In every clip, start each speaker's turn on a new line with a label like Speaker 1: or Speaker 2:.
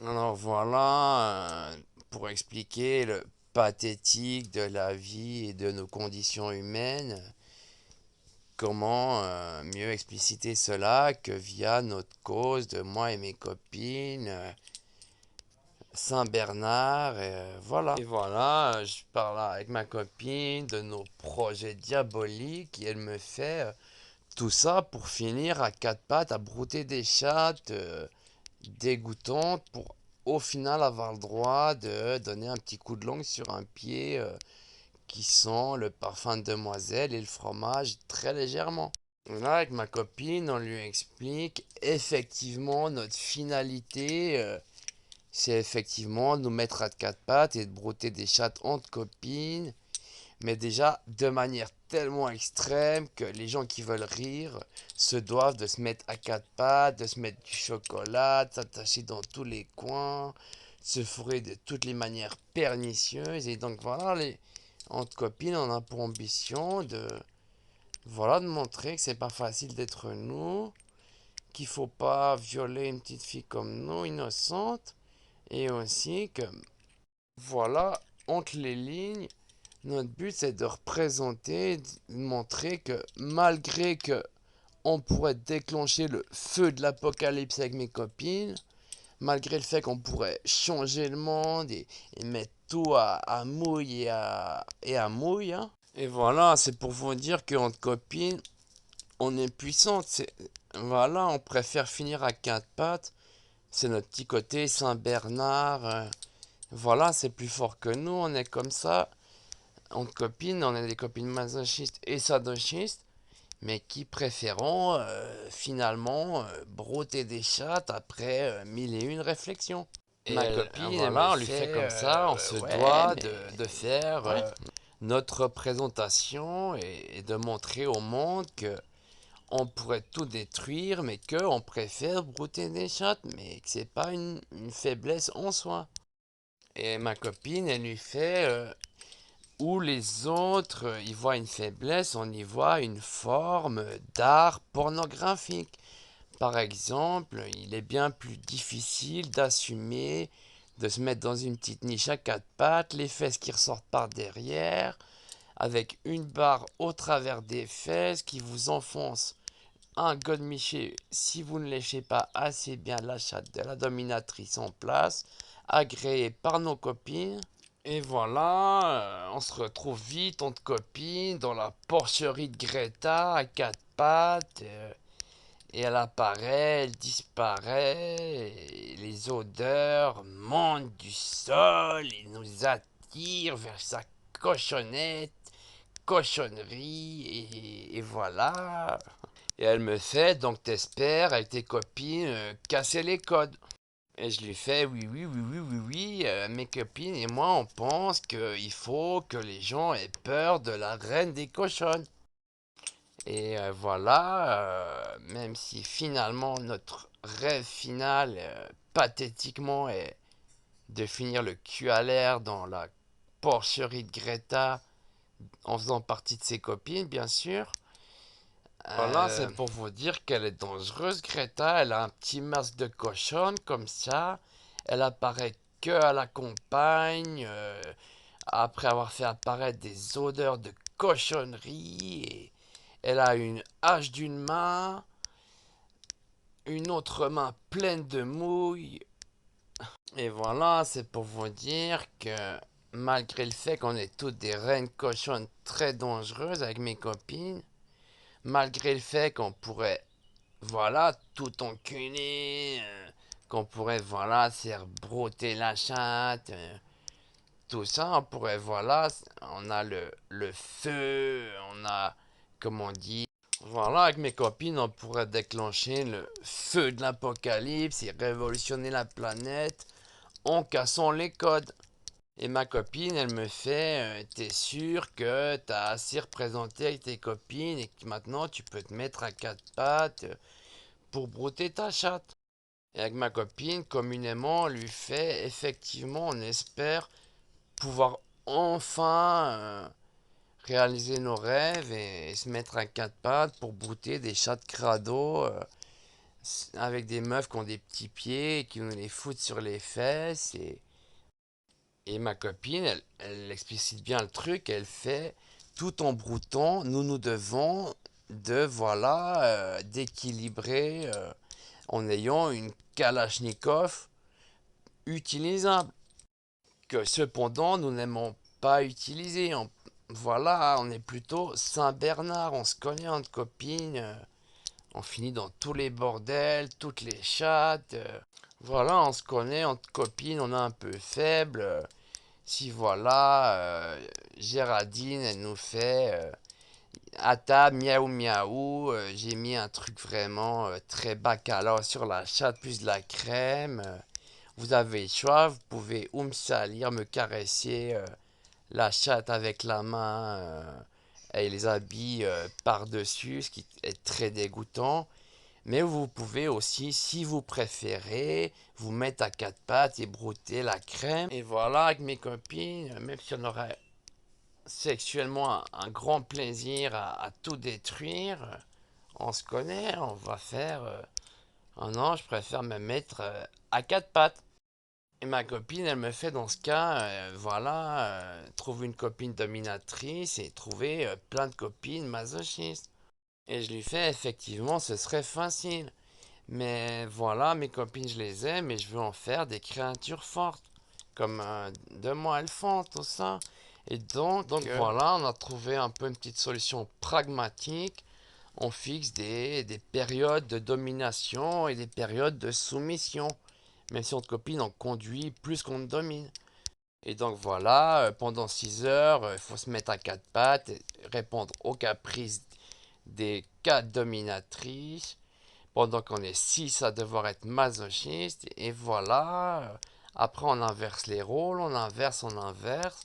Speaker 1: Alors voilà, pour expliquer le pathétique de la vie et de nos conditions humaines, comment mieux expliciter cela que via notre cause de moi et mes copines, Saint-Bernard, voilà. Et voilà, je parle avec ma copine de nos projets diaboliques et elle me fait tout ça pour finir à quatre pattes à brouter des chattes dégoûtantes pour au final avoir le droit de donner un petit coup de langue sur un pied qui sent le parfum de demoiselle et le fromage très légèrement. Là, avec ma copine, on lui explique effectivement notre finalité, c'est effectivement de nous mettre à quatre pattes et de brouter des chattes entre copines, mais déjà de manière tellement extrême que les gens qui veulent rire se doivent de se mettre à quatre pattes, de se mettre du chocolat, de s'attacher dans tous les coins, se fourrer de toutes les manières pernicieuses. Et donc voilà, entre copines, on a pour ambition de montrer que c'est pas facile d'être nous, qu'il faut pas violer une petite fille comme nous, innocente, et aussi que voilà, entre les lignes, notre but, c'est de représenter, de montrer que malgré que on pourrait déclencher le feu de l'apocalypse avec mes copines, malgré le fait qu'on pourrait changer le monde et mettre tout à mouille et à mouille, hein. Et voilà, c'est pour vous dire qu'entre copines, on est puissante. Voilà, on préfère finir à quatre pattes. C'est notre petit côté Saint-Bernard. Voilà, c'est plus fort que nous, on est comme ça. Entre copines, on est des copines masochistes et sadochistes, mais qui préférons finalement brouter des chattes après mille et une réflexions. Et ma copine, elle me
Speaker 2: Voilà, on lui fait
Speaker 1: fait,
Speaker 2: comme ça, on se
Speaker 1: ouais,
Speaker 2: doit
Speaker 1: mais
Speaker 2: de faire
Speaker 1: ouais.
Speaker 2: notre représentation et de montrer au monde que on pourrait tout détruire, mais que on préfère brouter des chattes, mais que c'est pas une faiblesse en soi. Et ma copine, elle lui fait où les autres y voient une faiblesse, on y voit une forme d'art pornographique. Par exemple, il est bien plus difficile d'assumer de se mettre dans une petite niche à quatre pattes, les fesses qui ressortent par derrière, avec une barre au travers des fesses qui vous enfonce un godemiché si vous ne léchez pas assez bien la chatte de la dominatrice en place, agréée par nos copines. Et voilà, on se retrouve vite entre copines dans la porcherie de Greta à quatre pattes. Et elle apparaît, elle disparaît, et les odeurs montent du sol et nous attirent vers sa cochonnette, cochonnerie, et voilà. Et elle me fait, donc t'espères, avec tes copines, casser les codes. Et je lui fais, oui, oui, oui, oui, oui, oui, mes copines et moi, on pense qu'il faut que les gens aient peur de la reine des cochonnes. Et voilà, même si finalement notre rêve final, pathétiquement, est de finir le cul à l'air dans la porcherie de Greta en faisant partie de ses copines, bien sûr. Voilà, c'est pour vous dire qu'elle est dangereuse, Greta. Elle a un petit masque de cochonne comme ça. Elle apparaît que à la campagne, après avoir fait apparaître des odeurs de cochonnerie. Et elle a une hache d'une main, une autre main pleine de mouille. Et voilà, c'est pour vous dire que malgré le fait qu'on est toutes des reines cochonnes très dangereuses avec mes copines, malgré le fait qu'on pourrait, voilà, tout enculer, qu'on pourrait, voilà, se faire brouter la chatte, tout ça, on pourrait, voilà, on a le feu, on a, comme on dit, voilà, avec mes copines, on pourrait déclencher le feu de l'apocalypse et révolutionner la planète en cassant les codes. Et ma copine, elle me fait, t'es sûr que t'as assez représenté avec tes copines et que maintenant tu peux te mettre à quatre pattes pour brouter ta chatte. Et avec ma copine, communément, on lui fait, effectivement, on espère pouvoir enfin réaliser nos rêves et se mettre à quatre pattes pour brouter des chats de crado
Speaker 1: avec des meufs qui ont des petits pieds et qui nous les foutent sur les fesses. Et ma copine, elle explicite bien le truc, elle fait tout en broutant, nous devons de, voilà, d'équilibrer en ayant une Kalachnikov utilisable, que cependant nous n'aimons pas utiliser. Voilà, on est plutôt Saint-Bernard, on se connaît entre copines, on finit dans tous les bordels, toutes les chattes. Voilà, on se connaît entre copines, on est un peu faible. Si voilà, Géraldine, elle nous fait à table, miaou miaou, j'ai mis un truc vraiment très bacala sur la chatte, plus de la crème. Vous avez le choix, vous pouvez ou me salir, me caresser la chatte avec la main et les habits par-dessus, ce qui est très dégoûtant. Mais vous pouvez aussi, si vous préférez, vous mettre à quatre pattes et brouter la crème. Et voilà, avec mes copines, même si on aurait sexuellement un grand plaisir à tout détruire, on se connaît, on va faire... oh non, je préfère me mettre à quatre pattes. Et ma copine, elle me fait dans ce cas, voilà, trouver une copine dominatrice et trouver plein de copines masochistes. Et je lui fais, effectivement, ce serait facile. Mais voilà, mes copines, je les aime et je veux en faire des créatures fortes. Comme de moi, elles font, tout ça. Et donc voilà, on a trouvé un peu une petite solution pragmatique. On fixe des périodes de domination et des périodes de soumission. Même si on te copine, on conduit plus qu'on te domine. Et donc voilà, pendant 6 heures, il faut se mettre à quatre pattes, et répondre aux caprices des quatre dominatrices pendant qu'on est 6 à devoir être masochiste. Et voilà, après on inverse les rôles, on inverse, on inverse.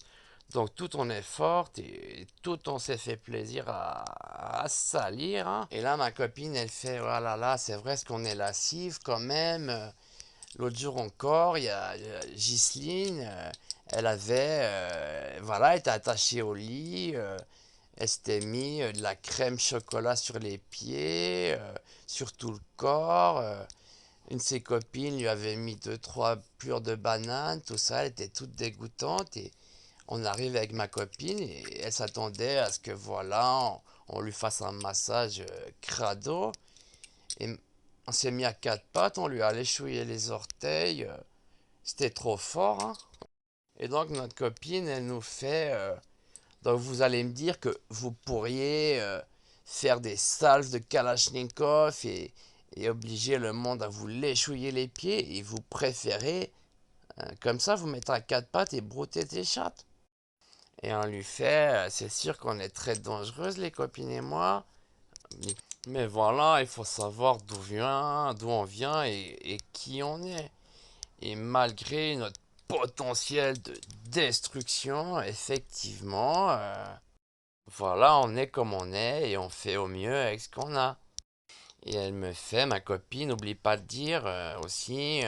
Speaker 1: Donc tout on est forte et tout on s'est fait plaisir à se salir, hein. Et là ma copine elle fait, oh là là, c'est vrai ce qu'on est lascive quand même. L'autre jour encore, il y a Ghislaine, elle avait, voilà, elle était attachée au lit. Elle s'était mis de la crème chocolat sur les pieds, sur tout le corps. Une de ses copines lui avait mis deux, trois plures de banane, tout ça. Elle était toute dégoûtante. Et on arrive avec ma copine et elle s'attendait à ce que, voilà, on lui fasse un massage crado. Et on s'est mis à quatre pattes, on lui a léchouillé les orteils. C'était trop fort, hein. Et donc notre copine, elle nous fait... donc vous allez me dire que vous pourriez faire des salves de Kalachnikov et obliger le monde à vous léchouiller les pieds et vous préférez comme ça vous mettre à quatre pattes et brouter tes chattes. Et on lui fait, c'est sûr qu'on est très dangereuses les copines et moi, mais voilà, il faut savoir d'où on vient et qui on est. Et malgré notre potentiel de destruction, effectivement, voilà, on est comme on est et on fait au mieux avec ce qu'on a. Et elle me fait, ma copine, n'oublie pas de dire aussi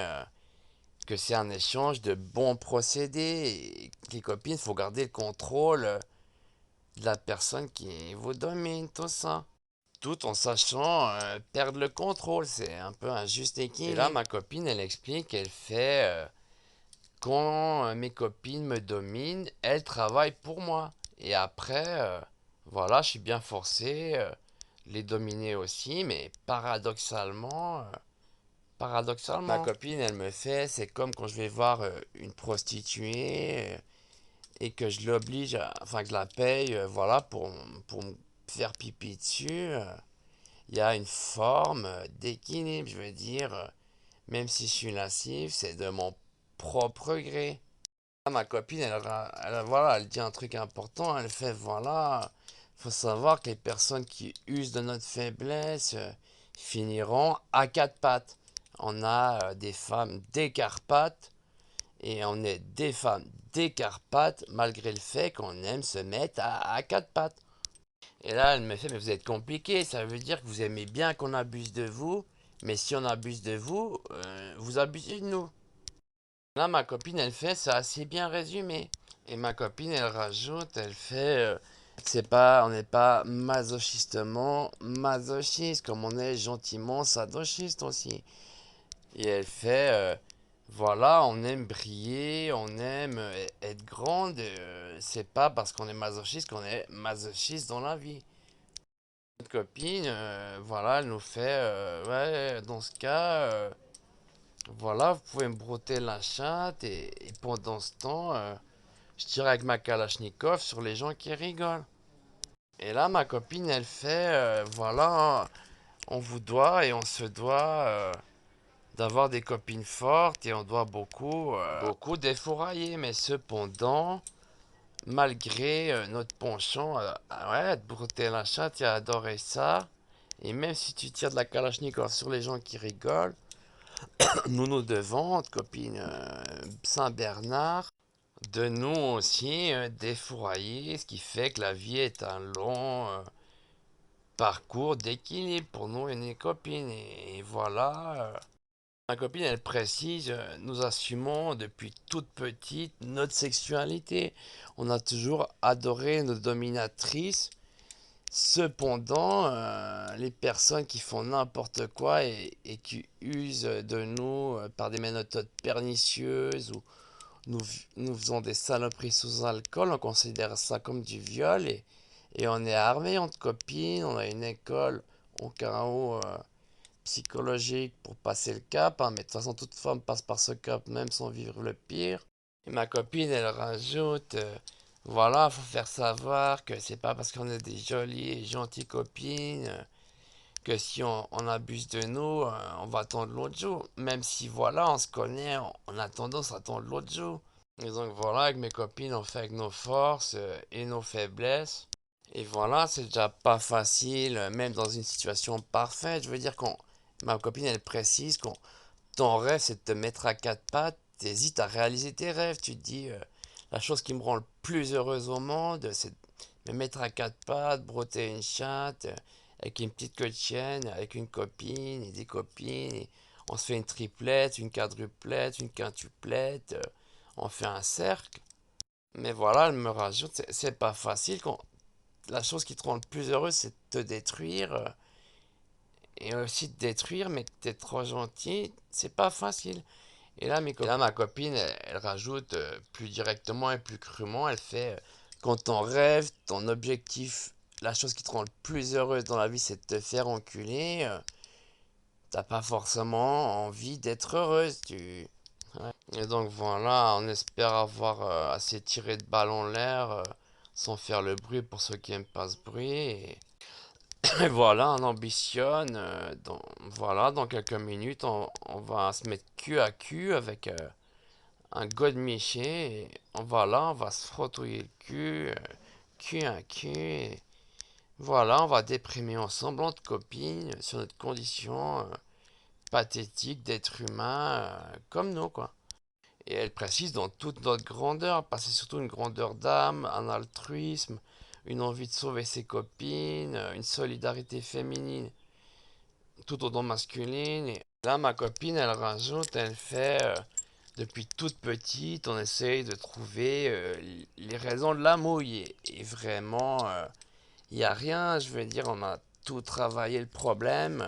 Speaker 1: que c'est un échange de bons procédés. Et que les copines, il faut garder le contrôle de la personne qui vous domine, tout ça. Tout en sachant perdre le contrôle, c'est un peu un juste équilibre. Et là, ma copine, elle explique qu'elle fait, quand mes copines me dominent, elles travaillent pour moi. Et après, voilà, je suis bien forcé les dominer aussi, mais paradoxalement, ma copine, elle me fait, c'est comme quand je vais voir une prostituée et que je l'oblige, enfin que je la paye, voilà, pour me faire pipi dessus. Il y a une forme d'équilibre, je veux dire, même si je suis lascif, c'est de mon propre gré. Ma copine, voilà, elle dit un truc important, elle fait, voilà, faut savoir que les personnes qui usent de notre faiblesse finiront à quatre pattes. On a des femmes des Carpates et on est des femmes des Carpates malgré le fait qu'on aime se mettre à quatre pattes. Et là, elle me fait, mais vous êtes compliqué, ça veut dire que vous aimez bien qu'on abuse de vous, mais si on abuse de vous, vous abusez de nous. Là, ma copine, elle fait, c'est assez bien résumé. Et ma copine, elle rajoute, elle fait, C'est pas, on n'est pas masochistement masochiste, comme on est gentiment sadochiste aussi. Et elle fait, voilà, on aime briller, on aime être grande. C'est pas parce qu'on est masochiste qu'on est masochiste dans la vie. Notre copine, voilà, elle nous fait, ouais, dans ce cas, voilà, vous pouvez me brouter la chatte et pendant ce temps, je tire avec ma Kalachnikov sur les gens qui rigolent. Et là, ma copine, elle fait, voilà, on vous doit et on se doit d'avoir des copines fortes et on doit beaucoup, beaucoup défourailler. Mais cependant, malgré notre penchant, ouais, de brouter la chatte et à adorer ça, et même si tu tires de la Kalachnikov sur les gens qui rigolent, nous nous devons, notre copine Saint-Bernard, de nous aussi défourailler, ce qui fait que la vie est un long parcours d'équilibre pour nous et nos copines. Et voilà, ma copine, elle précise, nous assumons depuis toute petite notre sexualité. On a toujours adoré nos dominatrices. Cependant, les personnes qui font n'importe quoi et qui usent de nous par des méthodes pernicieuses ou nous, nous faisons des saloperies sous alcool, on considère ça comme du viol et on est armé entre copines, on a une école au cas où psychologique pour passer le cap, hein, mais de toute façon toute femme passe par ce cap même sans vivre le pire. Et ma copine elle rajoute, voilà, faut faire savoir que c'est pas parce qu'on est des jolies et gentilles copines que si on abuse de nous, on va attendre l'autre jour. Même si voilà, on se connaît, on a tendance à attendre l'autre jour. Et donc voilà, avec mes copines, on fait avec nos forces et nos faiblesses. Et voilà, c'est déjà pas facile, même dans une situation parfaite. Je veux dire qu'on, ma copine, elle précise qu'on, ton rêve, c'est de te mettre à quatre pattes. T'hésites à réaliser tes rêves. Tu te dis, la chose qui me rend le plus heureuse au monde, c'est de me mettre à quatre pattes, broter une chatte, avec une petite queue de chienne, avec une copine et des copines. Et on se fait une triplette, une quadruplette, une quintuplette. On fait un cercle. Mais voilà, elle me rajoute, c'est pas facile. La chose qui te rend le plus heureux, c'est de te détruire. Et aussi de détruire, mais que t'es trop gentil, c'est pas facile. Et là, ma copine, elle rajoute plus directement et plus crûment, elle fait, quand ton rêve, ton objectif, la chose qui te rend le plus heureuse dans la vie, c'est de te faire enculer, t'as pas forcément envie d'être heureuse. Ouais. Et donc voilà, on espère avoir assez tiré de balles en l'air sans faire le bruit pour ceux qui aiment pas ce bruit. Et voilà, on ambitionne. Voilà, dans quelques minutes, on va se mettre cul à cul avec un godemiché. Et on va se frottouiller le cul, cul à cul. Et voilà, on va déprimer ensemble entre copines sur notre condition pathétique d'être humain comme nous, quoi. Et elle précise dans toute notre grandeur, parce que c'est surtout une grandeur d'âme, un altruisme, une envie de sauver ses copines, une solidarité féminine tout autant masculine. Et là, ma copine, elle rajoute, elle fait, depuis toute petite, on essaye de trouver les raisons de l'amour. Et vraiment, il n'y a rien, je veux dire, on a tout travaillé le problème.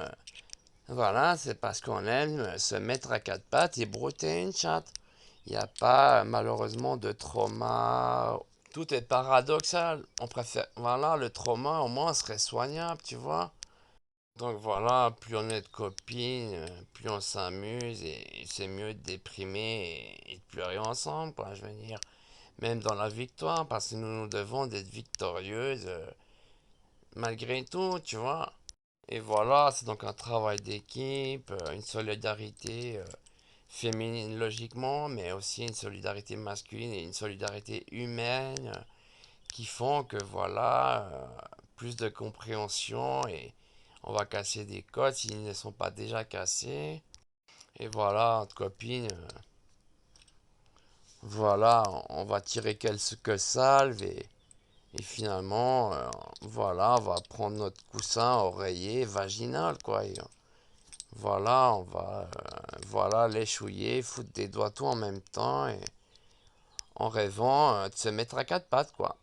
Speaker 1: Voilà, c'est parce qu'on aime se mettre à quatre pattes et brouter une chatte. Il n'y a pas malheureusement de trauma. Tout est paradoxal. On préfère, voilà, le trauma au moins serait soignable, tu vois. Donc voilà, plus on est de copines, plus on s'amuse et c'est mieux de déprimer et de pleurer ensemble, quoi, je veux dire. Même dans la victoire, parce que nous nous devons d'être victorieuses malgré tout, tu vois. Et voilà, c'est donc un travail d'équipe, une solidarité féminine logiquement, mais aussi une solidarité masculine et une solidarité humaine qui font que voilà, plus de compréhension et on va casser des codes s'ils ne sont pas déjà cassés. Et voilà, entre copines, voilà, on va tirer quelques salves et finalement, voilà, on va prendre notre coussin oreiller vaginal, quoi. Et, voilà, on va, voilà, l'échouiller, foutre des doigts tout en même temps et en rêvant de se mettre à quatre pattes, quoi.